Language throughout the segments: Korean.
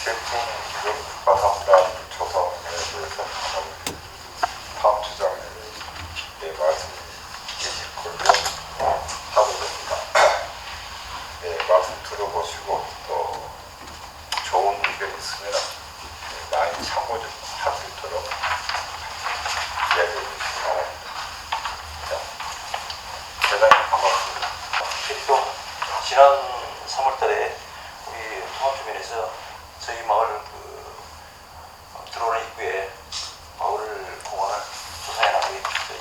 세풍 지금 국가산단 조성에 대해서 다음 주장에 말씀이 계실 걸로 하고 됩니다. 말씀 들어보시고 또 좋은 의견 있으면 많이 참고 좀 할 수 있도록 이야기해 주시기 바랍니다. 대단히 반갑습니다. 그리고 지난 3월달에 우리 통합주민에서 저희 마을 들어오는 입구에 마을 공원을 조사해나고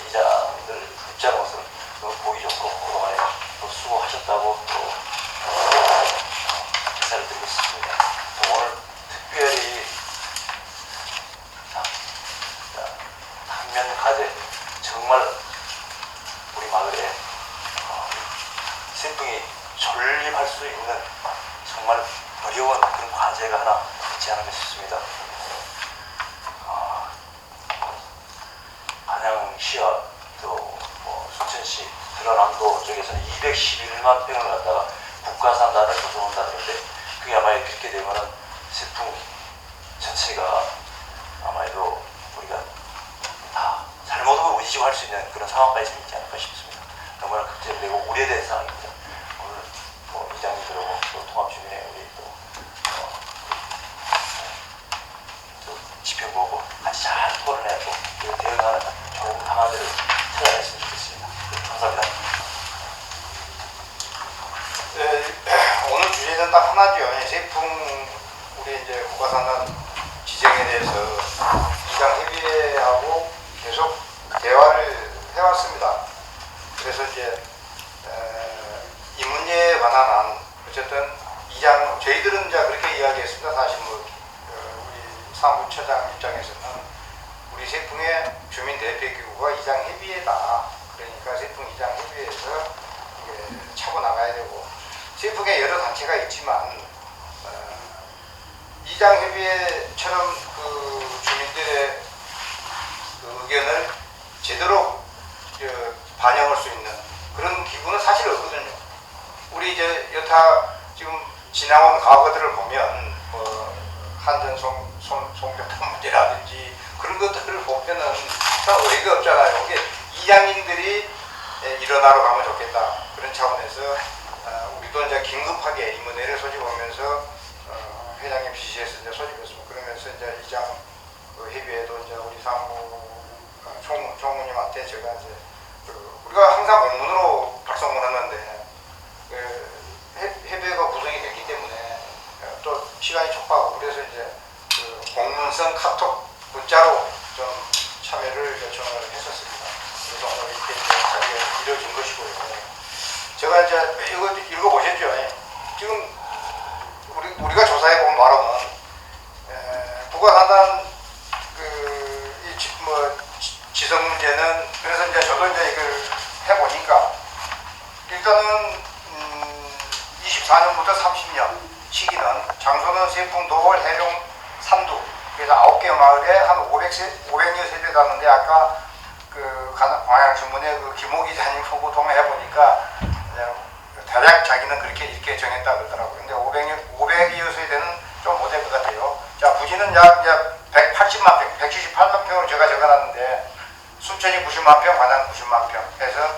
이장들 입장으로서 너무 보기 좋고 그동안에 또 수고하셨다고 또 인사를 드리고 있습니다. 또 오늘 특별히 단면 가제 정말 우리 마을에 세풍이 존립할 수 있는 정말 어려운 그런 과제가 하나 있지 않은가 싶습니다. 안양시와 또 순천시 드러남도 쪽에서는 211만 평을 갖다가 국가산단을 조성한다는데 그게 아마 그렇게 되면은 세풍 전체가 아마도 우리가 다 잘못하면 의지할 수 있는 그런 상황까지 생기지 않을까 싶습니다. 너무나 걱정되고 우려된 상황입니다. 오늘 이장님들하고 또 통합주민회 우리 또 지평 보고 같이 잘 토론해고 대응하는 좋은 방안들을 찾아냈으면 좋겠습니다. 감사합니다. 네, 오늘 주제는 딱 하나죠. 세풍 우리 이제 국가산단 지정에 대해서 이장 협의회하고 계속 대화를 해왔습니다. 그래서 이제 이 문제에 관한 어쨌든 이장 저희들은 이제 그렇게 이야기했습니다. 사실 우리 사무처장 입장에서는 우리 세풍의 주민 대표 기구가 이장 협의회다. 그러니까 세풍 이장 협의회에서 이게 차고 나가야 되고 세풍에 여러 단체가 있지만 이장 협의회처럼 그 주민들의 그 의견을 제대로 반영할 수 있는 그런 기구는 사실 없거든요. 우리 이제 여타 지금 지나온 과거들을 보면 한전 송교통 문제라든지 그런 것들을 보면은 참 의의가 없잖아요. 이게 이장님들이 일어나러 가면 좋겠다 그런 차원에서 우리도 이제 긴급하게 임원회를 소집하면서 회장님 지시해서 이제 소집했습니다. 그러면서 이제 이장 협의회도 이제 우리 사무 총무님한테 제가 이제 우리가 항상 공문으로 발송을 하는데 협의회가 구성이 됐기 때문에 또 시간이 촉박하고 그래서 이제 공문성 카톡 문자로 좀 참여를 요청을 했었습니다. 그래서 오늘 이렇게 자리가 이루어진 것이고요. 제가 이제 이거 읽어보셨죠? 지금 우리가 조사해본 바로는 국가산단 지성 문제는 그래서 이제 저도 이제 이걸 해보니까 일단은 24년부터 30년 시기는 장소는 세풍, 도월, 해룡, 삼두 그래서 9개 마을에 한 500여 세대 되는데 아까 그 광양신문에 그 김호 기자님 보고 통화해보니까 대략 자기는 그렇게 이렇게 정했다 그러더라고요. 근데 500여 세대는 좀 못될 것 같아요. 자, 부지는 약 180만 평, 178만 평으로 제가 적어놨는데 순천이 90만 평, 관양 90만 평 해서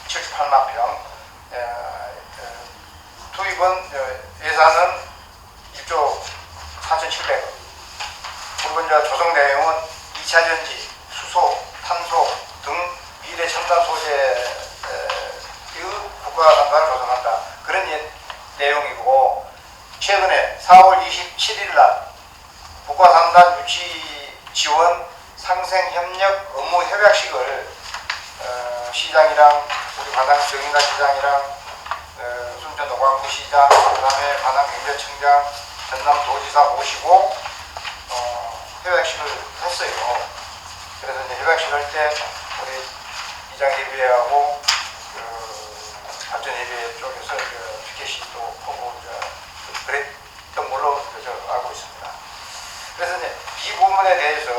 178만 평. 투입은 예산은 1조 4,700억. 그리고 이제 조성 내용은 2차 전지, 수소, 탄소 등 미래 첨단 소재의 국가산단을 조성한다. 그런 내용이고 최근에 4월 27일 날 국가산단 유치 지원 상생협력 업무 협약식을 시장이랑 우리 관악 정인가 시장이랑 순천 노광구 시장, 그 다음에 관악경제청장, 전남도지사 모시고 협약식을 했어요. 그래서 이제 협약식 할 때 우리 이장협의회하고 발전협의회 쪽에서 피켓시도 보고 그랬던 걸로 알고 있습니다. 그래서 이제 이 부분에 대해서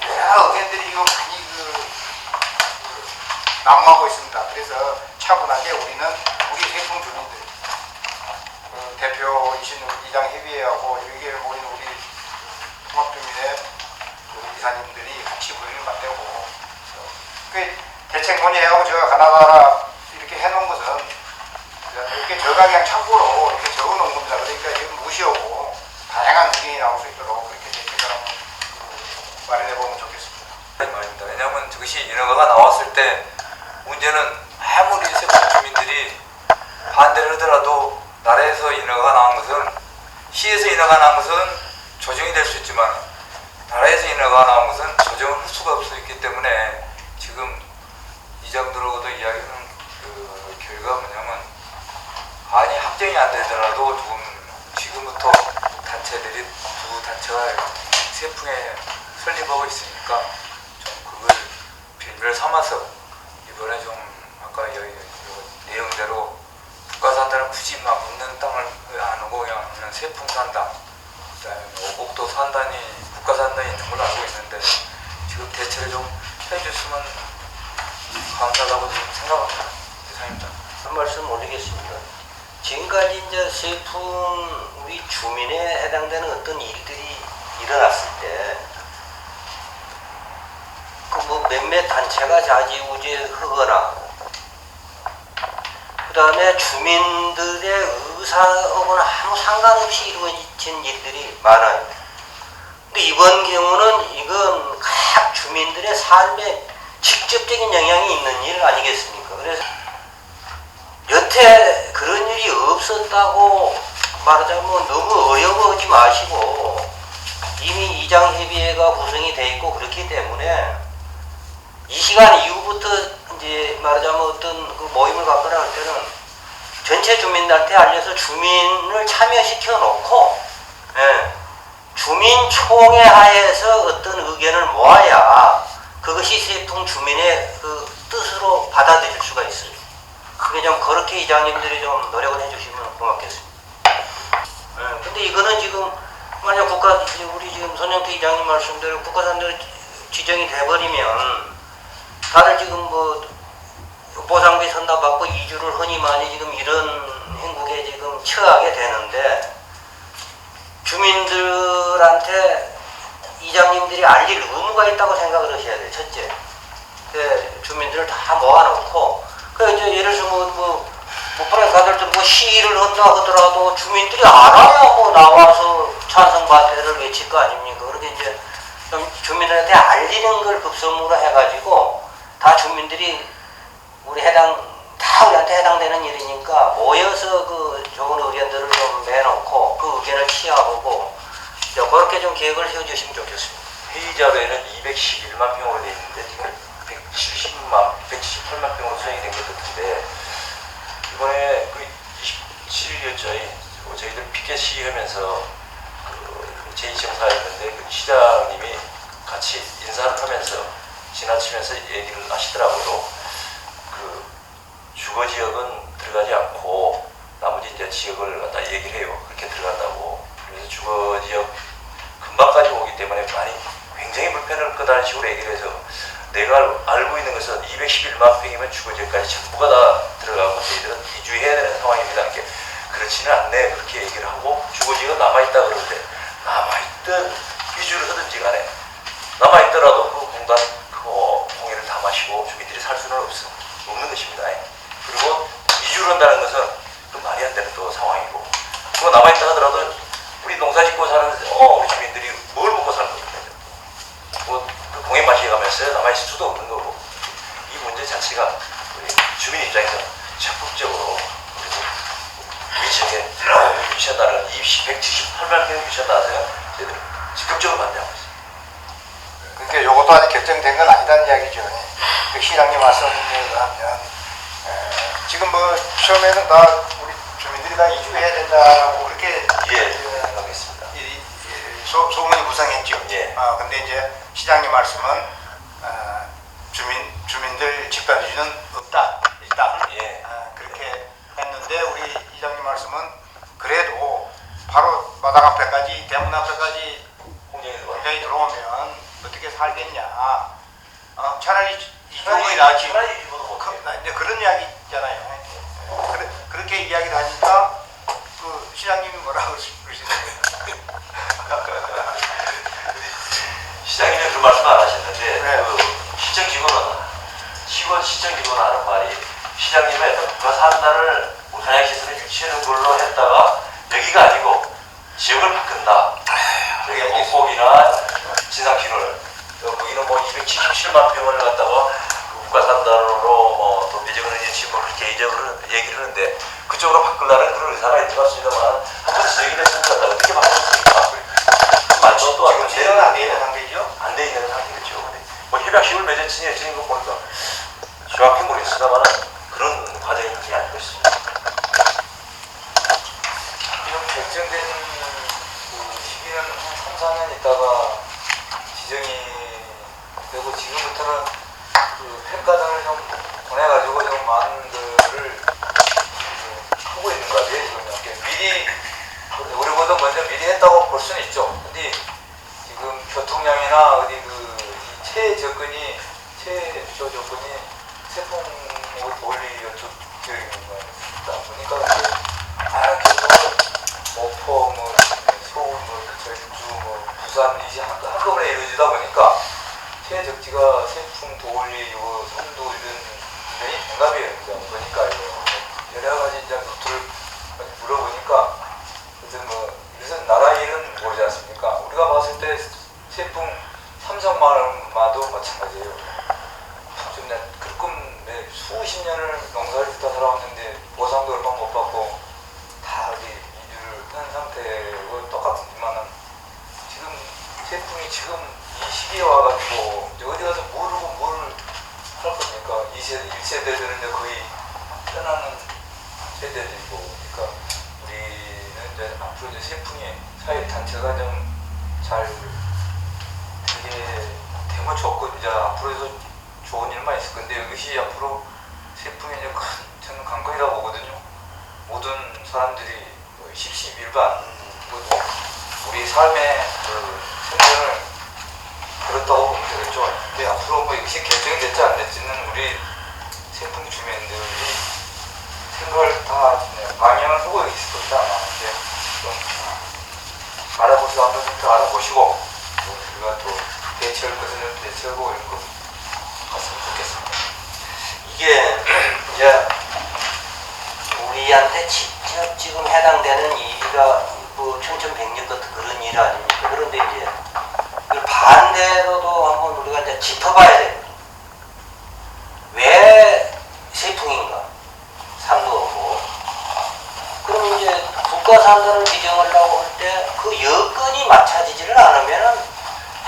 여러 의견들이 이거 많이 난무하고 있습니다. 그래서 차분하게 우리는 우리 세풍 주민들 대표이신 이장 협의회하고 여기에 모인 우리 통합주민의 이사님들이 같이 머리를 맞대고 그 대책 논의하고 제가 가나다라 이렇게 해놓은 것은 이렇게 저가 그냥 참고로 이렇게 적어놓은 겁니다. 그러니까 지금 무시하고 다양한 의견이 나올 수 있도록 그렇게 대책을 한번 마련해보면 좋겠습니다. 말입니다. 왜냐하면 저것이 인허가가 나왔을 때 문제는 아무리 세포 주민들이 반대를 하더라도 나라에서 인허가가 나온 것은 시에서 인허가 나온 것은 조정이 될 수 있지만 나라에서 인허가가 나온 것은 조정을 할 수가 없었기 때문에 지금 이장들하고도 이야기하는 그 결과가 뭐냐면 아니 확정이 안 되더라도 조금 지금부터 단체들이 두 단체가 세풍에 설립하고 있으니까 좀 그걸 빌미를 삼아서 이번에 좀 아까 여기 내용대로 국가산단을 굳이 막 묻는 땅을 안 오고 그냥 세풍 산단, 그다음에 오곡도 산단이 국가산단이 있는 걸로 알고 있는데 지금 대체를 좀 해줬으면 감사하다고 좀 생각합니다. 이상입니다. 한 말씀 올리겠습니다. 지금까지 이제 세풍 우리 주민에 해당되는 어떤 일들이 일어났을 때 그 뭐 몇몇 단체가 좌지우지하거나 그 다음에 주민들의 의사하고는 아무 상관없이 이루어진 일들이 많아요. 근데 이번 경우는 이건 각 주민들의 삶에 직접적인 영향이 있는 일 아니겠습니까? 그래서 여태 그런 일이 없었다고 말하자면 너무 어려워하지 마시고 이미 이장협의회가 구성이 돼 있고 그렇기 때문에 이 시간 이후부터 이제 말하자면 어떤 그 모임을 갖거나 할 때는 전체 주민들한테 알려서 주민을 참여시켜 놓고 주민총회 하에서 어떤 의견을 모아야 그것이 세풍 주민의 그 뜻으로 받아들일 수가 있어요. 그게 좀 그렇게 이장님들이 좀 노력을 해주시면 고맙겠습니다. 근데 이거는 지금 만약 우리 지금 손영태 이장님 말씀대로 국가산대로 지정이 돼버리면 다들 지금 뭐 보상비 선납받고 이주를 흔히 많이 지금 이런 행국에 지금 처하게 되는데 주민들한테 이장님들이 알릴 의무가 있다고 생각을 하셔야 돼요. 첫째, 주민들을 다 모아놓고 이제 예를 들면 뭐 프랑스가들도 뭐 시위를 한다 하더라도 주민들이 알아야 뭐 나와서 찬성 반대를 외칠 거 아닙니까? 그렇게 이제 좀 주민들한테 알리는 걸 급선무로 해가지고 다 주민들이 우리한테 해당되는 일이니까 모여서 그 좋은 의견들을 좀 내놓고 그 의견을 취하보고 그렇게 좀 계획을 세워주시면 좋겠습니다. 회의 자료에는 211만 평으로 되어 있는데 지금 178만 평으로 수행이 된 것 같은데 이번에 그 27일여자에 저희들 피켓 시위하면서 그 제2정사였는데 그 시장님이 같이 인사를 하면서 지나치면서 얘기를 하시더라고요. 그 주거 지역은 들어가지 않고 나머지 이제 지역을 갖다 얘기를 해요. 그렇게 들어간다고. 그래서 주거 지역 금방까지 오기 때문에 많이 굉장히 불편할 거다라는 식으로 얘기를 해서 내가 알고 있는 것은 211만 평이면 주거지역까지 전부가 다 들어가고 저희들은 이주해야 되는 상황입니다. 이렇게 그렇지는 않네 그렇게 얘기를 하고 주거지역은 남아있다 그러는데 남아있든 이주를 하든지 간에 남아있더라도 그 공단 공해를 다 마시고 주민들이 살 수는 없는 것입니다. 그리고 이주를 한다는 것은 그 말이 안 되는 또 상황이고 그거 남아있다 하더라도 우리 농사 짓고 사는 우리 주민들이 뭘 먹고 사는 겁니까? 그 공해 마시가면서 남아있을 수도 없는 거고 이 문제 자체가 우리 주민 입장에서 적극적으로 우리 지역에 유치한다는 178만 평 유치한다는 생각 저희들이 적극적으로 반대하고 있습니다. 그러니까 요것도 아직 결정된 건 아니다는 이야기죠. 그 시장님 말씀을 하면 지금 뭐 처음에는 다 우리 주민들이 다 이주해야 된다고 그렇게 생각했습니다. 소문이 구성했죠. 예. 근데 이제 시장님 말씀은 주민들 집단 이주는 없다 일단 그렇게 했는데 우리 이장님 말씀은 그래도 바로 마당 앞에까지 대문 앞에까지 공장이 들어오면 어떻게 살겠냐. 차라리 이주가 낫지. 이제 그런 이야기 있잖아요. 그렇게 이야기를 하니까 그 시장님 치는 걸로 했다가 여기가 아니고 지역을 바꾼다. 여기 목곡이나 진상길을 거기는 뭐 277만 평을 갖다가 국가산단으로 뭐또 배정을 이제 지금 그렇게 얘기를 하는데 그쪽으로 바꾸려는 그런 의사가 있는 것 같습니다만 한번 지적이 됐으면 좋겠다. 어떻게 바꾸겠습니까? 맞죠? 또 지금 제대로 안 되는 상태죠? 안 돼 있는 상태겠죠. 근데 뭐 협약식을 맺어지는 거 보니까 정확히 모르겠습니다만 그런 과정이 그게 아닐 것입니다. 지금 결정된 그 시기는 한 3, 4년 있다가 지정이 되고 지금부터는 그 평가단을 좀 보내가지고 좀 많은 거를 하고 있는 거 같아요. 지금 이렇게 미리 우리보다 먼저 미리 했다고 볼 수는 있죠. 근데 지금 교통량이나 어디 그 최저건이 세풍 올리 쪽 지역인 거다 보니까 교통을 목포, 뭐 서울, 뭐 전주, 뭐 부산 이제 한꺼번에 이루어지다 보니까 최적지가 세풍, 도올리, 요 성도 이런 면이 동갑이에요. 그러니까 여러 가지 이제 루트를 물어보니까 그래서 뭐 이것은 나라 일은 모르지 않습니까? 우리가 봤을 때 세풍 삼성마을마도 마찬가지예요. 좀 그끔 수십 년을 농사를 짓다 살아왔는데 보상도 얼마 못 받고 다 어디 이주를 한 상태고 똑같지만은 지금 세풍이 지금 이 시기에 와가지고 이제 어디 가서 모르고 뭘 할 겁니까? 1세대들은 이제 거의 떠나는 세대들이고 그러니까 우리는 이제 앞으로 이제 세풍이 사회 단체가 좀 잘 되게 되면 좋고 이제 앞으로도 좋은 일만 있을 건데 이것이 앞으로 세풍의 이제 저는 관건이라고 보거든요. 모든 사람들이 뭐 십시일반 우리 삶의 그 생존을 그렇다고 보면 되겠죠. 근데 앞으로 뭐 이것이 결정이 될지 안 될지는 우리 세풍 주민들이 생각을 다 방향을 하고 있을 겁니다. 아마 이제 좀 알아보시고 한번 좀 알아보시고 또 우리가 또 대처할 것은 대처하고 이런 거 갔으면 좋겠습니다. 이게 이제 우리한테 직접 지금 해당되는 일이가 뭐 청천백년 같은 그런 일 아닙니까? 그런데 이제 이걸 반대로도 한번 우리가 이제 짚어봐야 되거든요. 왜 세풍인가? 산도 없고. 그럼 이제 국가산단을 지정하려고 할 때 그 여건이 맞춰지지를 않으면은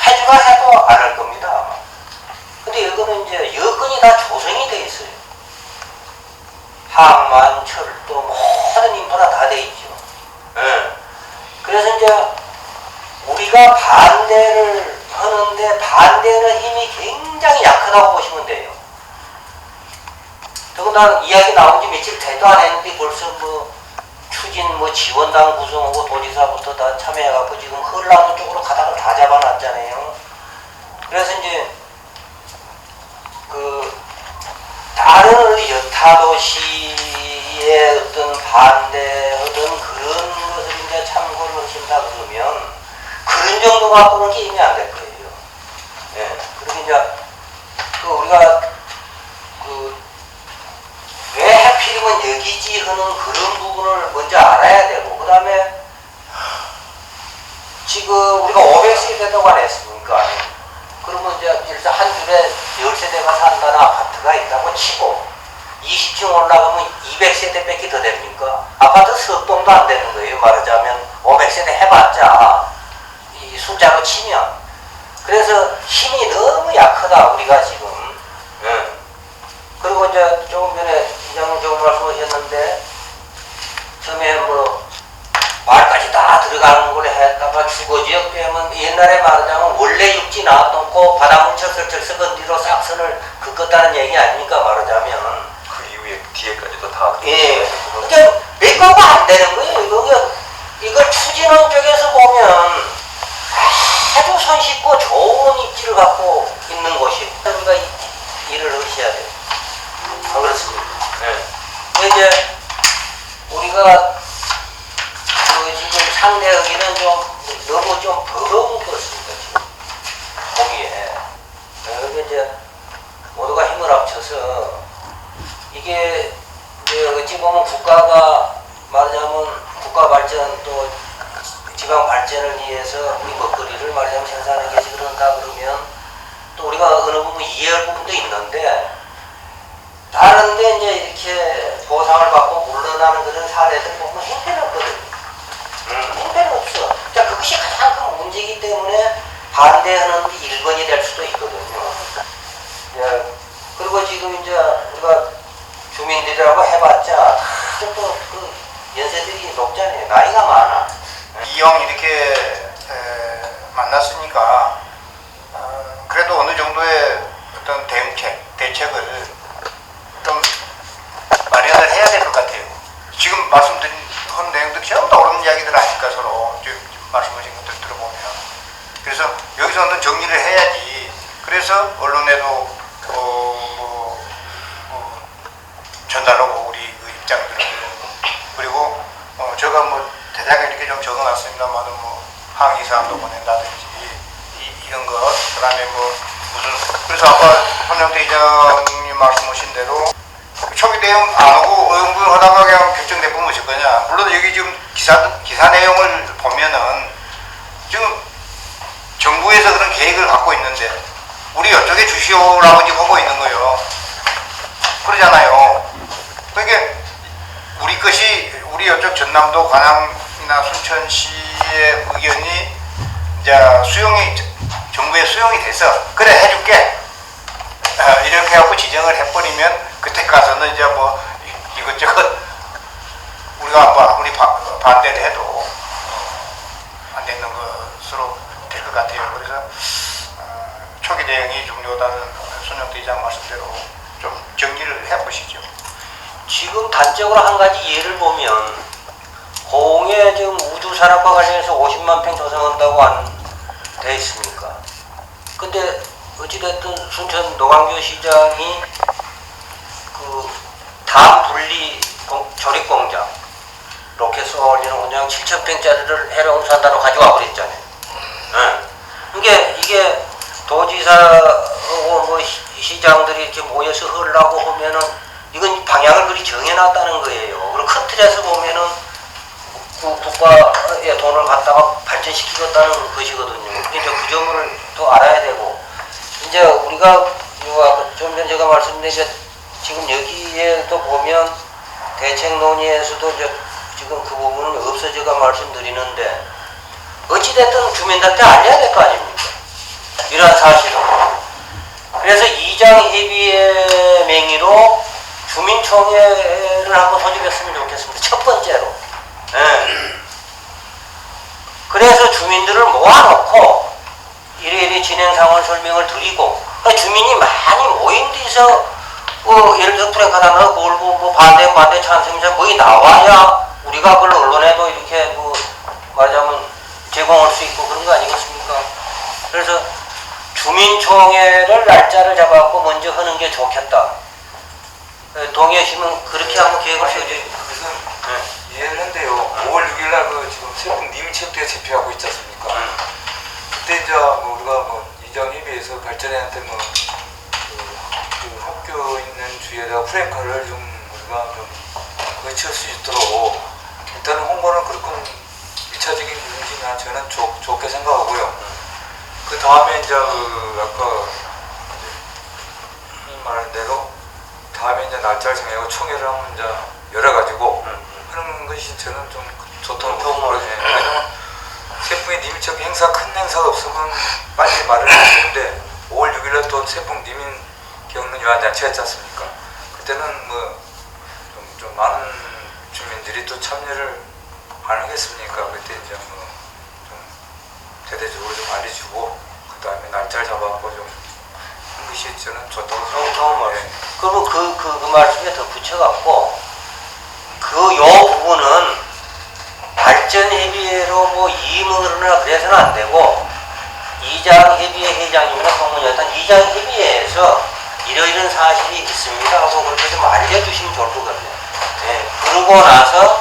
해주라 해도 안 할 겁니다, 아마. 근데 여기는 이제 여건이 다 조성이 돼 있어요. 항만, 철도, 모든 인프라 다 돼 있죠. 그래서 이제 우리가 반대를 하는데 반대는 힘이 굉장히 약하다고 보시면 돼요. 더군다나 이야기 나온 지 며칠 되도 안 했는데 벌써 뭐 추진 뭐 지원당 구성하고 도지사부터 다 참여해갖고 지금 한라도 쪽으로 가닥을 다 잡아놨잖아요. 그래서 이제 그 다른 여타도시의 어떤 반대하던 그런 것을 이제 참고를 하신다 그러면 그런 정도 갖고는 게임이 안 될 거예요. 예. 그리고 이제 그 우리가 그 왜 하필이면 여기지 하는 그런 부분을 먼저 알아야 되고 그 다음에 지금 우리가 500세대라고 안 했습니까? 그러면 이제 일단 한 줄에 10세대가 산다는 아파트가 있다고 치고 20층 올라가면 200세대밖에 더 됩니까? 아파트 석동도 안 되는 거예요. 말하자면 500세대 해봤자 이 숫자로 치면. 그래서 힘이 너무 약하다 우리가 지금. 그리고 이제 조금 전에 이장님 말씀하셨는데 처음에 뭐 말까지 다 들어가는 걸 했다가 주거지역 빼면 옛날에 말하자면 원래 육지 놔놓고 바닷물 철썩철썩 건 뒤로 싹선을 긋었다는 얘기 아닙니까? 말하자면 그 이후에 뒤에까지도 다 예. 그러니까 메꿔가 안 되는 거예요. 이걸 추진원 쪽에서 보면 아주 손쉽고 좋은 입지를 갖고 있는 곳이 우리가 일을 하셔야 돼요. 아, 그렇습니다. 네. 이제 우리가 그 지금 상대하기는 좀 너무 좀 버거운 것입니다. 지금 보기에. 여기 이제 모두가 힘을 합쳐서 이게 이제 어찌 보면 국가가 말하자면 국가 발전 또 지방 발전을 위해서 우리 먹거리를 말하자면 생산하기 위해서 그런다 그러면 또 우리가 어느 부분 이해할 부분도 있는데 다른데 이제 이렇게 보상을 받고 물러나는 그런 사례들 보면 형편없거든요. 형편없어. 자, 그것이 가장 큰 문제이기 때문에 반대하는 게 1번이 될 수도 있거든요. 예, 그리고 지금 이제 우리가 주민들이라고 해봤자 또그 연세들이 높잖아요. 나이가 많아. 이왕 이렇게 만났으니까 그래도 어느 정도의 어떤 대책을 좀 마련을 해야 될 것 같아요. 지금 말씀드린 내용들이 전부 다 옳은 이야기들 아닐까 서로 지금 말씀하신 것들 들어보면. 그래서 여기서는 정리를 해야지. 그래서 언론에도 전달하고 우리 그 입장들을 그리고 제가 뭐 대략 이렇게 좀 적어놨습니다만은 뭐 항의 사항도 보낸다든지 이런 것 그다음에 뭐 무슨 그래서 아까 손영태 이장님 말씀하신 대로 초기 내용 안 오고 어영부영하다가 그냥 결정내보면 어쩔 거냐. 물론 여기 지금 기사 내용을 보면은 지금 정부에서 그런 계획을 갖고 있는데 우리 이쪽에 주시오라고 지금 하고 있는 거예요. 그러잖아요. 그러니까 우리 이쪽 전남도 관양이나 순천시의 의견이 이제 정부에 수용이 돼서 그래 해줄게 이렇게 하고 지정을 해버리면 그때 가서는 이제 뭐 이것저것 우리가 아무리 반대를 해도 안 되는 것으로 될 것 같아요. 그래서 초기 대응이 중요하다는 손영태 이장 말씀대로 좀 정리를 해보시죠. 지금 단적으로 한 가지 예를 보면 고흥에 지금 우주산업과 관련해서 50만 평 조성한다고 돼 있습니까? 근데 어찌됐든 순천 노광조 시장이 그 다음 분리 조립공장 로켓 쏘아올리는 공장 7,000평짜리를 해로운 산다로 가져와 버렸잖아요. 이게 도지사하고 뭐 시장들이 이렇게 모여서 하려고 하면은 이건 방향을 그리 정해놨다는 거예요. 그리고 큰 틀에서 보면은 국가의 돈을 갖다가 발전시키겠다는 것이거든요. 이제 그 점을 또 알아야 되고, 이제 우리가 좀 전에 제가 말씀드린 지금 여기에도 보면 대책 논의에서도 이제 지금 그 부분은 없어져가 말씀드리는데 어찌됐든 주민들한테 알려야 될 거 아닙니까? 이러한 사실을. 그래서 이장협의회 명의로 주민총회를 한번 소집했으면 좋겠습니다. 첫 번째로. 네. 그래서 주민들을 모아놓고 이래이래 진행 상황 설명을 드리고 주민이 많이 모인 데서 예를 들어 프랭카드 하나 걸고 뭐 반대 찬성자 거의 나와야 우리가 그걸 언론에도 이렇게 뭐 말하자면 제공할 수 있고 그런 거 아니겠습니까? 그래서 주민총회를 날짜를 잡아갖고 먼저 하는 게 좋겠다. 동의하시면 그렇게 한번 계획을 세워줘요. 그것은 이해를 한데요. 5월 6일날 그 지금 세풍 님체육대회 집회하고 있지 않습니까? 그때 이제 뭐 우리가 뭐 이장협의회에서 발전회한테 뭐 그 학교 있는 주위에다가 프랭카를 좀 우리가 좀 거칠 수 있도록 일단은 홍보는 그렇군 1차적인 부분이지만 저는 좋게 생각하고요. 그 다음에 이제 그 아까 말한 대로 다음에 이제 날짜를 정해고 총회를 한번 이제 열어가지고 하는 것이 저는 좀 좋다고 보거든요. 왜냐면 세풍의 님인척 행사 큰 행사가 없으면 빨리 말을 해야 되는데 5월 6일날 또 세풍 님인 겪는 유한잔치였지 않습니까? 그때는 뭐 좀 많은 주민들이 또 참여를 안 하겠습니까? 그때 이제 뭐 좀 대대적으로 좀 알려주고 그 다음에 날짜를 잡아갖고 좀 한 것이 저는 좋다고 생각합니다. 그러면 그 말씀에 더 붙여갖고 요 부분은 발전협의회로 뭐 임의하거나 그래서는 안 되고 이장협의회 회장님이나 성문이었던 이장협의회에서 이런 사실이 있습니다 하고 그렇게 좀 알려주시면 좋을 것 같아요. 네. 그러고 나서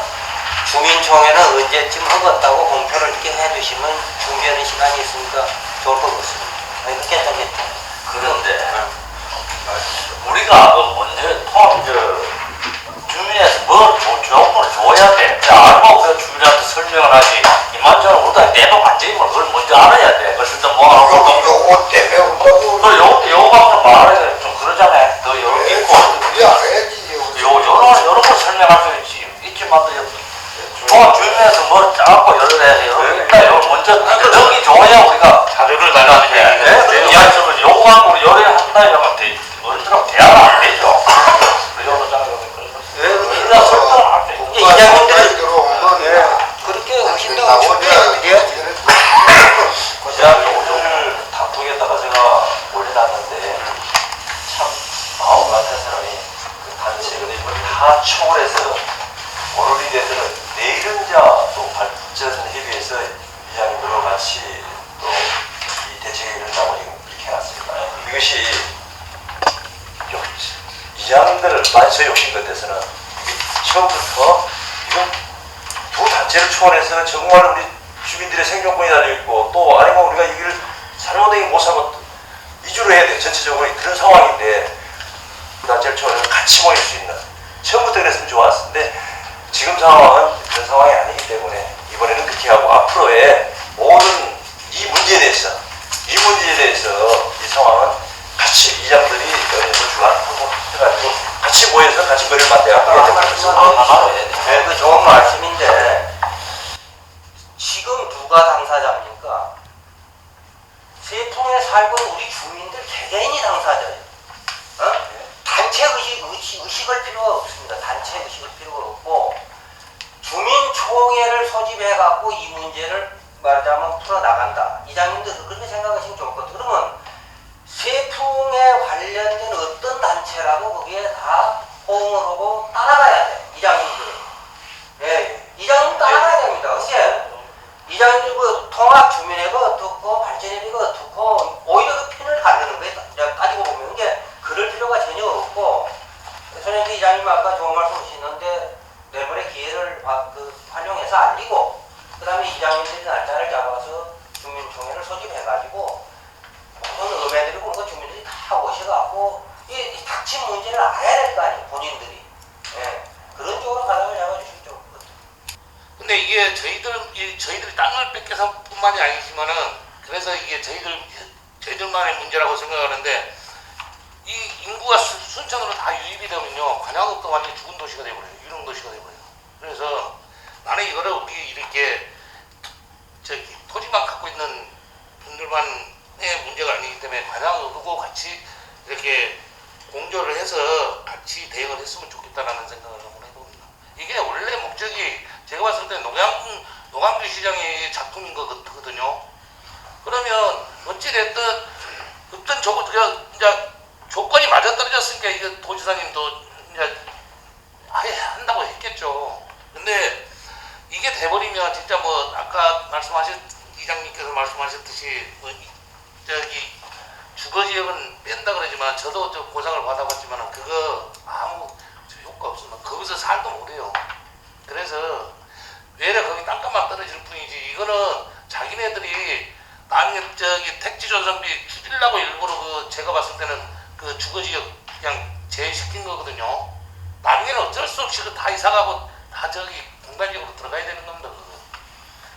주민총회는 언제쯤 하겠다고 공표를 이렇게 해주시면 준비하는 시간이 있으니까 좋을 것 같습니다. 그렇게 괜찮겠죠. 그런데 우리가 먼저 주민에서 뭐 좋은 걸 줘야 돼. 알고 그 주민한테 설명을 하지. 이만저만 우리가 내도 완전히 뭐 그걸 먼저 알아야 돼. 그래서 일단 뭐 하고 요거 때문에 온다고 요거 갖고 말해야 돼. 좀 그러잖아요. 너 요거 있고 우리 알아야지. 요런 걸 설명할 수 있지만 주민에서 뭐 짜고 여러 개 요 먼저 여기 줘야 우리가 자료를 달라는 얘기가 이야기를 요거 갖고 요래 한다 이러면 어른들하고 대화가 안 되죠. 그 정도 짜고 일단 설명을 할 때. 이제 이장님들은 들어오면 그렇게 의심도 준비해야지. 대학 요구를 단톡에다가 제가 올려놨는데 참 마음 같은 사람이 그 단체를 다 초월해서 오늘 이 대해서는 내일은 또 발전선 협의해서 이장님들과 같이 또 이 대책에 이른다고 지금 이렇게 해놨습니다. 이것이 이장님들을 많이 욕심 같아서는 처음부터 이건 두 단체를 초월해서 정말 우리 주민들의 생존권이 달려있고 또 아니면 우리가 이 길을 살아오되게 못하고 이주를 해야 돼. 전체적으로 그런 상황인데 두 단체를 초월해서 같이 모일 수 있는 처음부터 그랬으면 좋았는데 지금 상황은 그런 상황이 아니기 때문에 이번에는 그렇게 하고 앞으로의 모든 이 문제에 대해서 이 상황은 같이 이장들이 연예인을 주관하고 해가지고 같이 모여서 같이 머리를 맞대야 네, 그 좋은 말씀인데 지금 누가 당사자입니까? 세풍에 살고 있는 우리 주민들 개개인이 당사자예요. 단체 의식을 필요가 없습니다. 단체 의식을 필요가 없고 주민총회를 소집해갖고 이 문제를 말하자면 풀어나간다. 이장님도 그렇게 생각하시면 좋을 것 같아요. 그러면 세풍에 관련된 어떤 단체라도 거기에 다 호응을 하고 따라가야 돼. 이장님들은. 예, 이장님 따라가야 됩니다. 근데 이장님 그 통합주민회가 어떻고 발전협의가 어떻고 오히려 그 편을 가르는 거예요. 따지고 보면 이게 그럴 필요가 전혀 없고 손영기 이장님 아까 좋은 말씀 하시는데 내번에 기회를 활용해서 알리고 그 다음에 이장님들이 날짜를 잡아서 주민총회를 소집해가지고 모든 의회들이고 그 주민들이 다 오셔갖고 이 닥친 문제를 알아야 될 거 아니에요. 본인들이. 예, 그런 쪽으로 가닥을 잡아주시면 좋을 것 같아요. 근데 이게 저희들이 땅을 뺏겨서 뿐만이 아니지만은 그래서 이게 저희들만의 문제라고 생각하는데 이 인구가 순천으로 다 유입이 되면요 관악읍도 완전히 죽은 도시가 되어버려요. 유령 도시가 되어버려요. 그래서 나는 이거를 우리 이렇게 토지만 갖고 있는 분들만의 문제가 아니기 때문에 관악읍하고 같이 이렇게 공조를 해서 같이 대응을 했으면 좋겠다라는 생각을 한번 해봅니다. 이게 원래 목적이 제가 봤을 때 노광주 시장의 작품인 것 같거든요. 그러면 어찌됐든 어떤 조건이 맞아떨어졌으니까 이게 도지사님도 이제 아예 한다고 했겠죠. 근데 이게 돼버리면 진짜 뭐 아까 이장님께서 말씀하셨듯이 주거지역은 뺀다 그러지만 저도 보상을 받아봤지만 그거 아무 효과 없습니다. 거기서 살도 못해요. 그래서 외래 거기 땅값만 떨어질 뿐이지 이거는 자기네들이 택지조성비 줄이려고 일부러 제가 봤을 때는 그 주거지역 그냥 제외시킨 거거든요. 나중에는 어쩔 수 없이 다 이사가고 다 공간적으로 들어가야 되는 겁니다. 그거.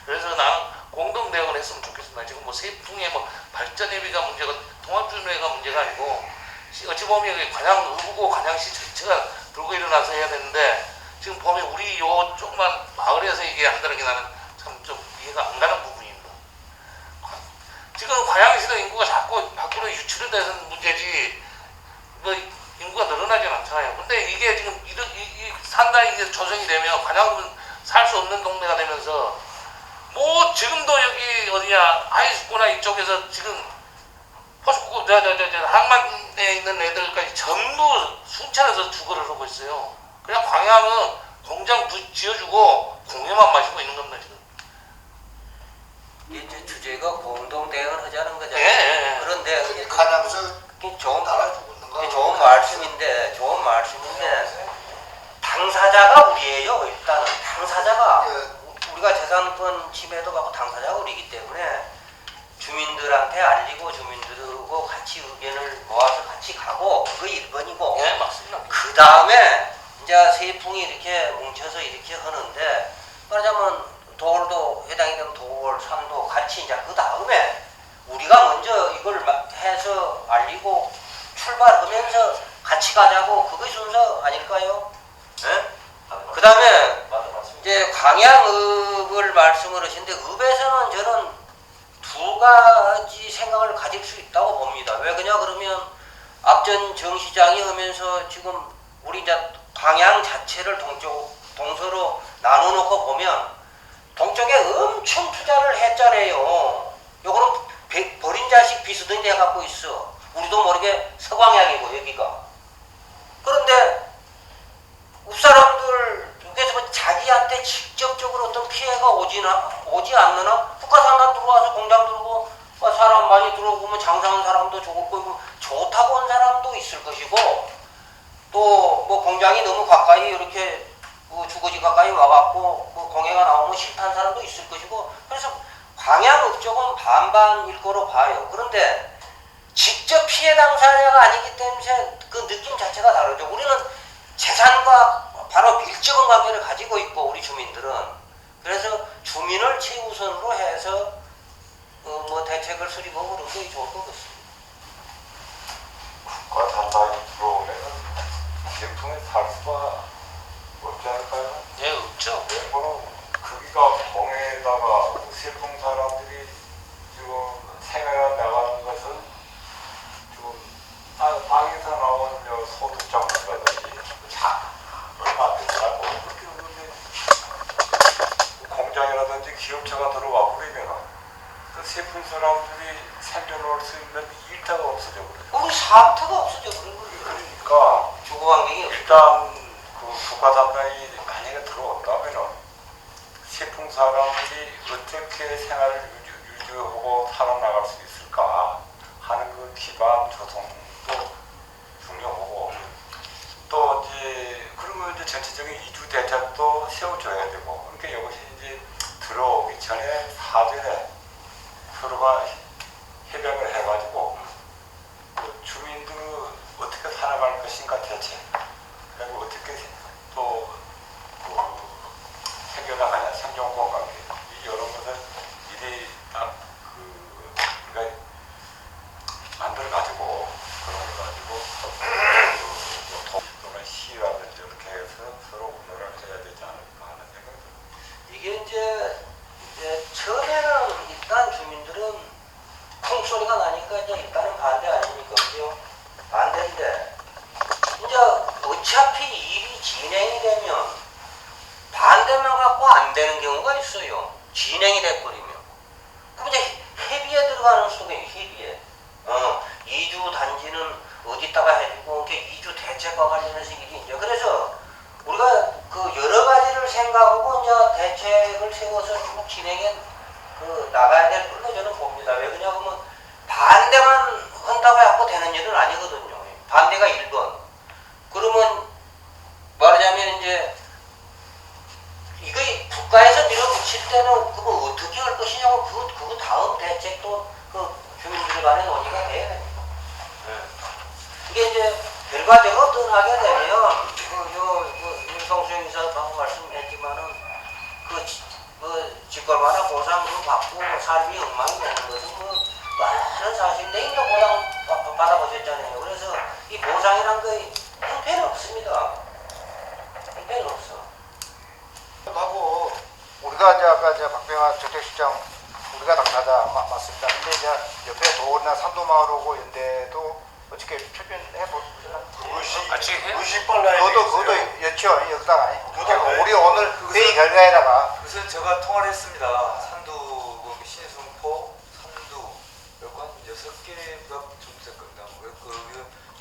그래서 나는 공동 대응을 했으면 좋겠습니다. 지금 뭐 세풍의 발전협의가 문제가 통합주민회가 문제가 아니고 어찌 보면 관양의부고 관양시 전체가 들고 일어나서 해야 되는데 지금 보면 우리 요 조그만 마을에서 이게 한다는 게 나는 참 좀 이해가 안 가는 부분입니다. 지금 관양시도 인구가 자꾸 밖으로 유출이 돼서 문제지 인구가 늘어나진 않잖아요. 근데 이게 지금 상당히 이게 조성이 되면 관양은 살 수 없는 동네가 되면서 지금도 여기 어디냐 하이스코나 이쪽에서 지금 포스코 항만에 있는 애들까지 전부 순천에서 주거를 하고 있어요. 그냥 광양은 공장 지어주고 공유만 마시고 있는 겁니다 지금. 이제 주제가 공동 대응을 하자는 거잖아요. 예. 그런데 가면서 좋은 말씀인데 당사자가 우리예요. 일단은 당사자가 우리가 재산권 침해도 받고 당사자가 우리이기 때문에 주민들한테 알리고 주민들하고 같이 의견을 모아서 같이 가고 그거 1번이고 예, 맞습니다. 그 다음에 이제 세풍이 이렇게 뭉쳐서 이렇게 하는데 말하자면 도올도 해당이 되면 도올, 산도 같이 이제 그 다음에 우리가 먼저 이걸 해서 알리고 출발하면서 같이 가자고 그게 순서 아닐까요? 네? 그 다음에 이제 광양읍을 말씀을 하시는데 읍에서는 저는 두 가지 생각을 가질 수 있다고 봅니다. 왜 그러냐 그러면 앞전 정 시장이 하면서 지금 우리 이제 광양 자체를 동서로 나눠놓고 보면 동쪽에 엄청 투자를 했잖아요. 요거는 버린 자식 비스듬히 해갖고 있어. 우리도 모르게 서광양이고 여기가. 그런데 읍사람들 여기서 자기한테 직접적으로 어떤 피해가 오지 않느나 북한산단 들어와서 공장 들어오고 사람 많이 들어오고 장사하는 사람도 좋고 좋다고 온 사람도 있을 것이고 또 뭐 공장이 너무 가까이 이렇게 주거지 가까이 와갖고 뭐 공해가 나오면 싫다는 사람도 있을 것이고 그래서 광양읍 쪽은 반반일 거로 봐요. 그런데 직접 피해 당사자가 아니기 때문에 그 느낌 자체가 다르죠. 우리는 재산과 바로 밀접한 관계를 가지고 있고 우리 주민들은 그래서 주민을 최우선으로 해서 뭐 대책을 수립하고 그런 게 좋을 것 같습니다. 국가 단단히 들어오면 제품에 살 수가 없지 않을까요? 예, 없죠. 바로 거기가 공해에다가 세풍 사람들이 지금 생활해 나가는 것은 지금 땅에서 나온 소득장이라든지 얼마 안 되더라고. 그런데 공장이라든지 기업체가 들어와 버리면 그 세풍 사람들이 생존할 수 있는 일자가 없어져 버려요. 우리 사업터가 없어져 버린 거예요. 그러니까 주거 환경이 일단 그 국가 단단이 만약에 들어온다면은 세풍 사람들이 어떻게 생활을 유지하고 살아나갈 수 있을까 하는 그 기반 조성도 중요하고 또 이제 그러면 이제 전체적인 이주 대책도 세워줘야 되고 그러니까 이것이 이제 들어오기 전에 사전에 서로가 협약을 해가지고 그 주민들은 어떻게 살아갈 것인가 대책 그리고 어떻게 또 생겨나가냐 생존권 관계 이 여러 것을 미리 딱 우리가 만들어가지고 그런 걸 가지고 또는 시라든지 이렇게 해서 서로 운동을 해야 되지 않을까 하는 생각이 듭니다. 이게 이제 처음에는 일단 주민들은 콩소리가 나니까 이제 일단은 반대 아닙니까? 그죠? 반대인데 이제 어차피 일이 진행이 되면 반대만 갖고 안 되는 경우가 있어요. 진행이 돼버리면. 그럼 이제 협의에 들어가는 속에 협의에. 이주 단지는 어디다가 해주고 이주 대책과 관련해서 일이 이제 그래서 우리가 그 여러 가지를 생각하고 이제 대책을 세워서 쭉 진행해 나가야 될 걸로 저는 봅니다. 왜 그러냐면 반대만 한다고 해갖고 되는 일은 아니거든요. 반대가 1번. 그러면 말하자면 이제 이거 국가에서 밀어붙일 때는 그거 어떻게 할 것이냐고 그거 다음 대책도 그 주민들 간에 논의가 돼야 됩니다. 이게 이제 결과적으로 떠나게 되면 윤성수 이사 방금 말씀했지만은 그 직권만한 보상도 받고 삶이 엉망이 되는 것은 많은 사실인데 인도 보상 받아보셨잖아요. 그래서 이 보상이란 게 형편은 없습니다. 형편은 없어. 하고 우리가 이제 아까 이제 박병환 정책실장 우리가 당사자 맞습니다. 근데 이제 옆에 도올이나 산도마을하고 연대도 어떻게 표현해 보시나요? 같이 빨라야 그것도 여치요 여기다가 우리 오늘 회의 결과에다가 우선 제가 통화를 했습니다. 산도, 신승포, 산도 여기 한 6개가 정도 될 겁니다.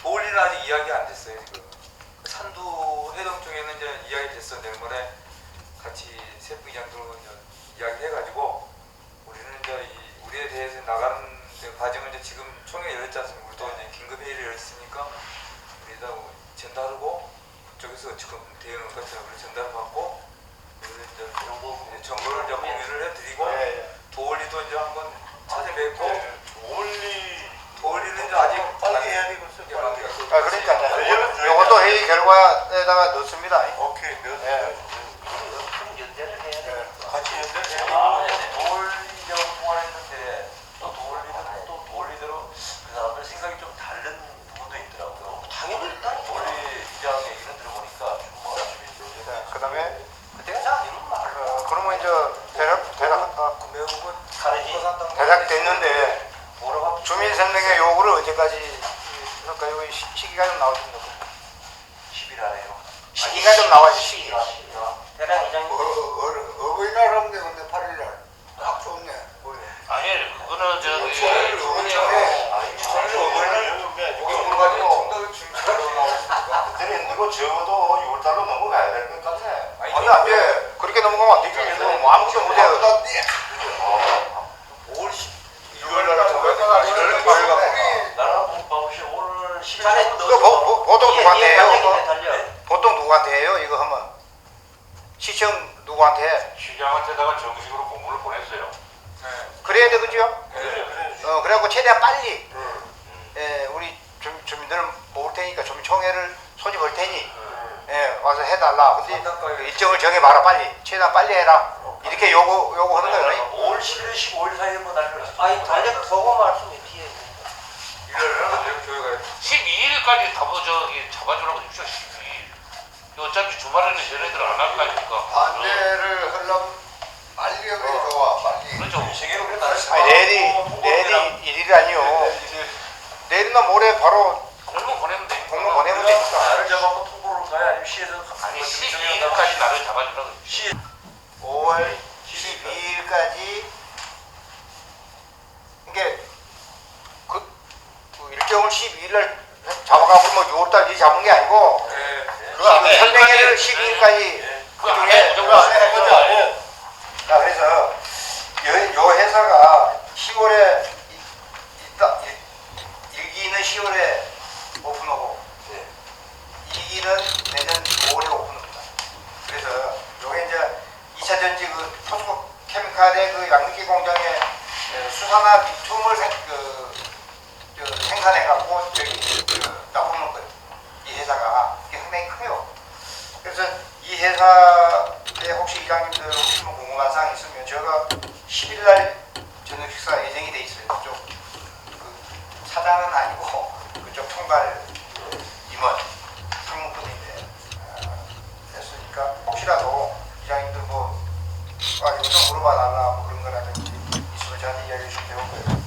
도올리는 아직 이야기 안 됐어요 지금. 산도 해동 쪽에는 이제 이야기 됐어. 내일모레 같이 세부 이장들하고 이야기 해가지고 우리는 이제 우리에 대해서 나가는 과정을 이제 지금 총회 열었지 않습니까? 우리도 이제 긴급 회의를 열었으니까 우리다 전달하고 그쪽에서 지금 대응을 것처럼 우리 전달을 받고 우리 이제 정보를 이제 공유를 해드리고 도올리도 이제 한번 찾아뵙고 도올리는 이제 아직 빨리 해야 되겠어요. 그러니까 이것도 회의 결과 결과에다가 넣습니다. 오케이. 예. 그럼 연대를 해야 예. 되니까. 같이 연결. 제가 돌리려고 통화를 했는데 또 돌리대로 그 사람들 생각이 좀 다른 부분도 있더라고요. 당연히 일단 돌리 이장 얘기를 들어보니까 뭐 주민들 그다음에 그때가 잘 아니면 말로. 그러면 이제 다르지. 대략 됐는데 뭐라고 주민생명의 요구를 언제까지 그러니까 여기 시기가 좀 나오십니다. 10일 안에요. 시기가 좀 나와야지 시기. 대략 이장님. 어버이날 하면 되는데 8일날. 딱 좋네. 아니 그거는 저기 그때는 이거 적어도 6월달로 넘어가야 될 것 같네. 아니 안 돼. 그렇게 넘어가면 안 되지. 뭐 아무것도 못해. 5월 10일. 6월날 나라는 혹시 오늘 10일 자네 이거 보통 누구한테 해요? 달려. 보통 누구한테 해요? 이거 하면 시청 누구한테 해? 시장한테다가 정식으로 공문을 보냈어요. 그래야 되겠죠? 그래갖고 최대한 빨리 우리 주민들을 모을 테니까 주민총회를 소집할 테니 와서 해달라. 근데 그 일정을 정해봐라 빨리. 최대한 빨리 해라. 이렇게 요구하는 거예요. 5월 11일, 15일 사이에 뭐 날려놨어. 아니 달력 보고 말씀이 뒤에. 12일까지 저기 잡아주라고 했죠. 12일. 어차피 주말에는 쟤네들 안 할 거니까. 반대를 하려면 빨리 하는 게 좋아. 빨리. 그렇죠. 세계로 그래 나를 아니 내일이 일일이 아니요. 내일이나 모레 바로 공문 보내면 되니까. 공문 보내면 되니까. 나를 잡아서 통보를 가야 아니면 시에서 아니 12일까지 나를 잡아주라고. 시 5월 12일까지 이게 그 일정을 12일날 잡아가고 뭐 6월달 이 잡은 게 아니고 그 설명회를 12일까지 그 안에 무조건 자 그래서 요 회사가 10월에 일기는 10월에 오픈하고 2기는 내년 5월에 오픈합니다. 그래서 요게 이제 2차 전지 그 토스코 케미칼의 그 양극기 공장에 수산화 비툼을 생산해갖고 저기 납품할 거예요. 이 회사가 이게 상당히 커요. 그래서 이 회사에 혹시 이장님들 혹시 뭐 궁금한 사항 있으면 제가 10일날 저녁 식사 예정이 돼 있어요. 그쪽 그 사장은 아니고 그쪽 총괄 임원 상무분인데 됐으니까 혹시라도 이장님들 뭐 이거 좀 물어봐 달라 뭐 그런 거라든지 있으면 저한테 이야기해 주시면 되는 거예요.